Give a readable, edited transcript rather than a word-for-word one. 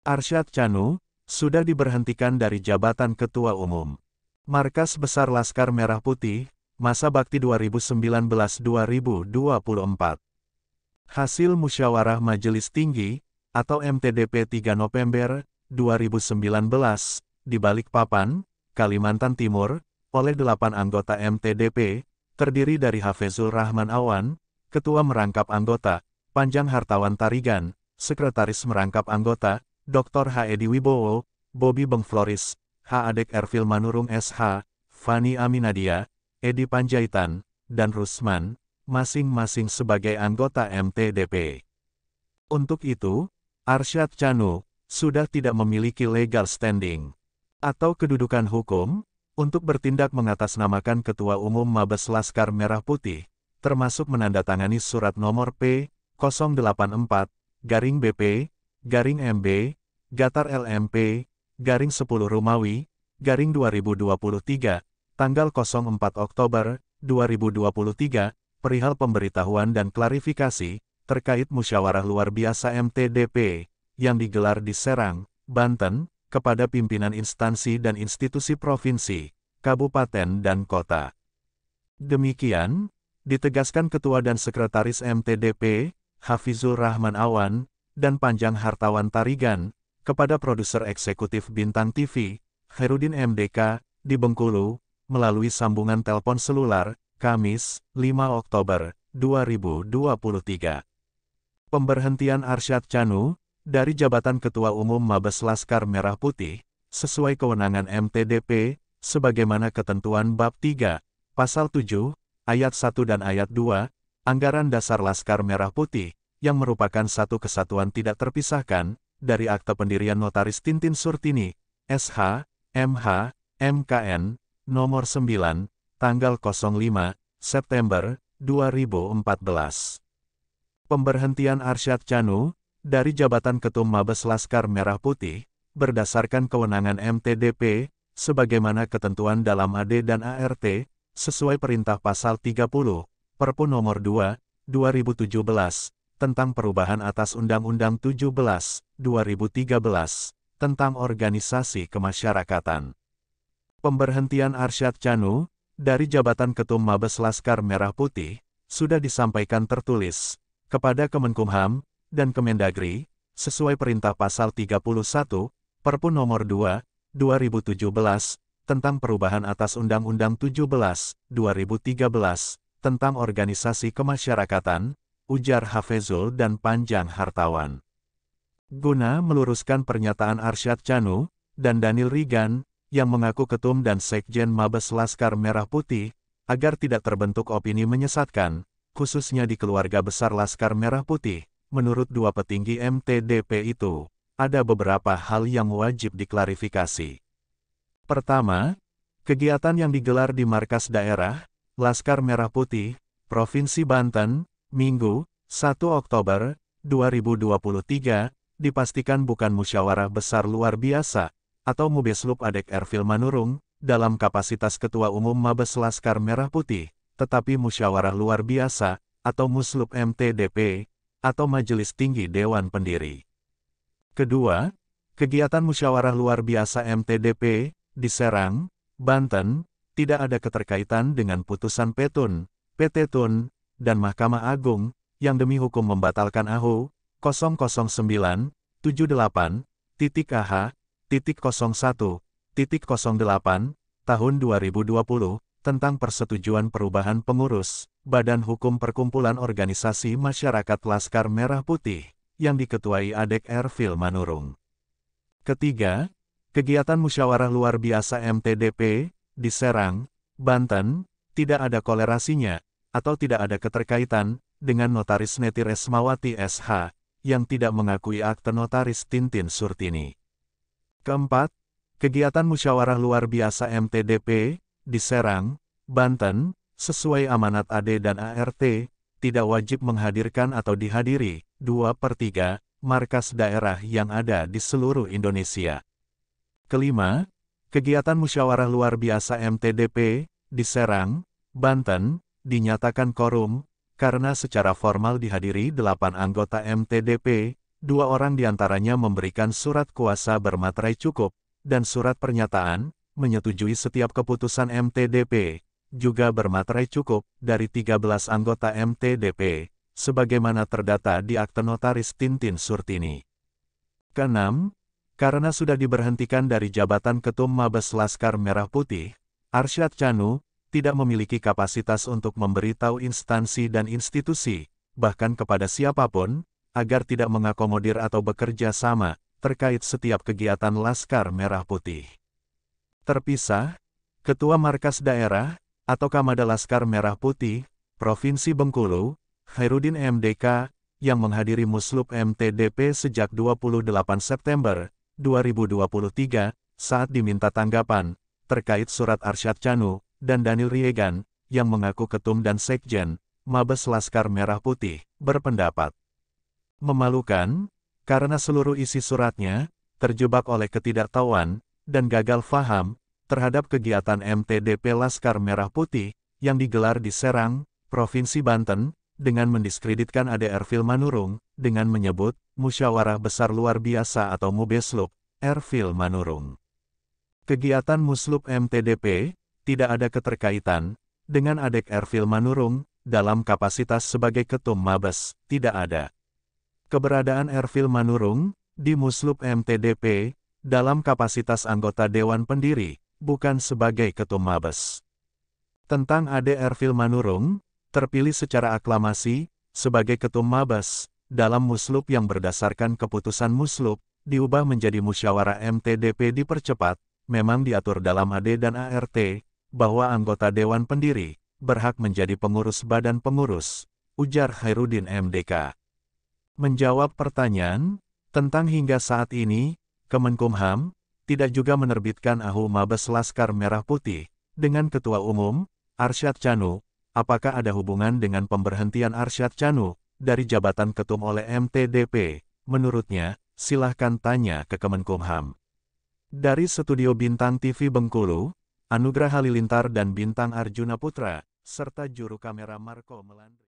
Arsyad Chanu, sudah diberhentikan dari jabatan Ketua Umum. Markas Besar Laskar Merah Putih, masa bakti 2019-2024. Hasil Musyawarah Majelis Tinggi, atau MTDP 3 November 2019, di Balikpapan, Kalimantan Timur, oleh 8 anggota MTDP, terdiri dari Hafezul Rahman Awan, Ketua Merangkap Anggota, Panjang Hartawan Tarigan, Sekretaris Merangkap Anggota, Dr. H. Edi Wibowo, Bobby Beng Floris, H. Adek Erfil Manurung SH, Fani Aminadia, Edi Panjaitan, dan Rusman, masing-masing sebagai anggota MTDP. Untuk itu, Arsyad Chanu sudah tidak memiliki legal standing atau kedudukan hukum untuk bertindak mengatasnamakan Ketua Umum Mabes Laskar Merah Putih, termasuk menandatangani surat nomor P-084-BP-MB, Gatar LMP, _10 Rumawi, _2023, tanggal 04 Oktober 2023, perihal pemberitahuan dan klarifikasi terkait musyawarah luar biasa MTDP yang digelar di Serang, Banten, kepada pimpinan instansi dan institusi provinsi, kabupaten dan kota. Demikian, ditegaskan Ketua dan Sekretaris MTDP, Hafizul Rahman Awan, dan Panjang Hartawan Tarigan, kepada produser eksekutif Bintang TV, Herudin MDK, di Bengkulu, melalui sambungan telepon selular, Kamis, 5 Oktober 2023. Pemberhentian Arsyad Chanu dari jabatan Ketua Umum Mabes Laskar Merah Putih, sesuai kewenangan MTDP, sebagaimana ketentuan Bab 3, Pasal 7, Ayat 1 dan Ayat 2, Anggaran Dasar Laskar Merah Putih, yang merupakan satu kesatuan tidak terpisahkan, dari Akte Pendirian Notaris Tintin Surtini, SH, MH, MKN, nomor 9, tanggal 05 September 2014. Pemberhentian Arsyad Chanu dari jabatan Ketum Mabes Laskar Merah Putih berdasarkan kewenangan MTDP sebagaimana ketentuan dalam AD dan ART sesuai perintah pasal 30 Perpu nomor 2 2017 tentang perubahan atas Undang-Undang 17 2013 tentang organisasi kemasyarakatan. Pemberhentian Arsyad Chanu dari jabatan Ketum Mabes Laskar Merah Putih sudah disampaikan tertulis kepada Kemenkumham dan Kemendagri sesuai perintah pasal 31 Perpu nomor 2 2017 tentang perubahan atas Undang-Undang 17 2013 tentang organisasi kemasyarakatan, ujar Hafezul dan Panjang Hartawan. Guna meluruskan pernyataan Arsyad Chanu dan Daniel Rigan yang mengaku ketum dan sekjen Mabes Laskar Merah Putih, agar tidak terbentuk opini menyesatkan, khususnya di keluarga besar Laskar Merah Putih, menurut dua petinggi MTDP itu, ada beberapa hal yang wajib diklarifikasi. Pertama, kegiatan yang digelar di markas daerah, Laskar Merah Putih, Provinsi Banten, Minggu, 1 Oktober 2023, dipastikan bukan musyawarah besar luar biasa, atau Mubeslup Adek Erfil Manurung, dalam kapasitas Ketua Umum Mabes Laskar Merah Putih, tetapi musyawarah luar biasa, atau Muslup MTDP, atau Majelis Tinggi Dewan Pendiri. Kedua, kegiatan musyawarah luar biasa MTDP, di Serang, Banten, tidak ada keterkaitan dengan putusan Petun, PT Tun, dan Mahkamah Agung, yang demi hukum membatalkan AHU 009-78-AH-01-08 tahun 2020, tentang persetujuan perubahan pengurus, Badan Hukum Perkumpulan Organisasi Masyarakat Laskar Merah Putih, yang diketuai Adek Erfil Manurung. Ketiga, kegiatan musyawarah luar biasa MTDP, di Serang, Banten, tidak ada kolerasinya, atau tidak ada keterkaitan, dengan Notaris Neti Resmawati SH, yang tidak mengakui akte Notaris Tintin Surtini. Keempat, kegiatan musyawarah luar biasa MTDP, di Serang, Banten, sesuai amanat AD dan ART, tidak wajib menghadirkan atau dihadiri 2/3 markas daerah yang ada di seluruh Indonesia. Kelima, kegiatan musyawarah luar biasa MTDP, di Serang, Banten, dinyatakan korum, karena secara formal dihadiri 8 anggota MTDP, 2 orang diantaranya memberikan surat kuasa bermaterai cukup, dan surat pernyataan, menyetujui setiap keputusan MTDP, juga bermaterai cukup, dari 13 anggota MTDP, sebagaimana terdata di Akte Notaris Tintin Surtini. Keenam, karena sudah diberhentikan dari jabatan Ketum Mabes Laskar Merah Putih, Arsyad Chanu tidak memiliki kapasitas untuk memberitahu instansi dan institusi, bahkan kepada siapapun, agar tidak mengakomodir atau bekerja sama terkait setiap kegiatan Laskar Merah Putih. Terpisah, Ketua Markas Daerah, atau Kamada Laskar Merah Putih, Provinsi Bengkulu, Khairuddin MDK, yang menghadiri Muslub MTDP sejak 28 September 2023, saat diminta tanggapan terkait surat Arsyad Chanu dan Daniel Riegan, yang mengaku Ketum dan Sekjen Mabes Laskar Merah Putih, berpendapat memalukan, karena seluruh isi suratnya terjebak oleh ketidaktahuan dan gagal faham terhadap kegiatan MTDP Laskar Merah Putih yang digelar di Serang, Provinsi Banten, dengan mendiskreditkan Ade Ervil Manurung, dengan menyebut Musyawarah Besar Luar Biasa atau Mubeslub Ervil Manurung. Kegiatan Muslub MTDP tidak ada keterkaitan dengan Adek Ervil Manurung dalam kapasitas sebagai Ketum Mabes, tidak ada. Keberadaan Ervil Manurung di Muslub MTDP dalam kapasitas anggota Dewan Pendiri, bukan sebagai Ketum Mabes. Tentang Ade Ervil Manurung, terpilih secara aklamasi sebagai Ketum Mabes dalam Muslub yang berdasarkan keputusan Muslub diubah menjadi Musyawarah MTDP dipercepat, memang diatur dalam AD dan ART bahwa anggota Dewan Pendiri berhak menjadi pengurus badan pengurus, ujar Khairuddin MDK. Menjawab pertanyaan tentang hingga saat ini, Kemenkumham tidak juga menerbitkan AHU Mabes Laskar Merah Putih dengan Ketua Umum Arsyad Chanu. Apakah ada hubungan dengan pemberhentian Arsyad Chanu dari jabatan Ketum oleh MTDP? Menurutnya, silahkan tanya ke Kemenkumham. Dari Studio Bintang TV Bengkulu, Anugrah Halilintar dan Bintang Arjuna Putra, serta juru kamera Marco Melandri.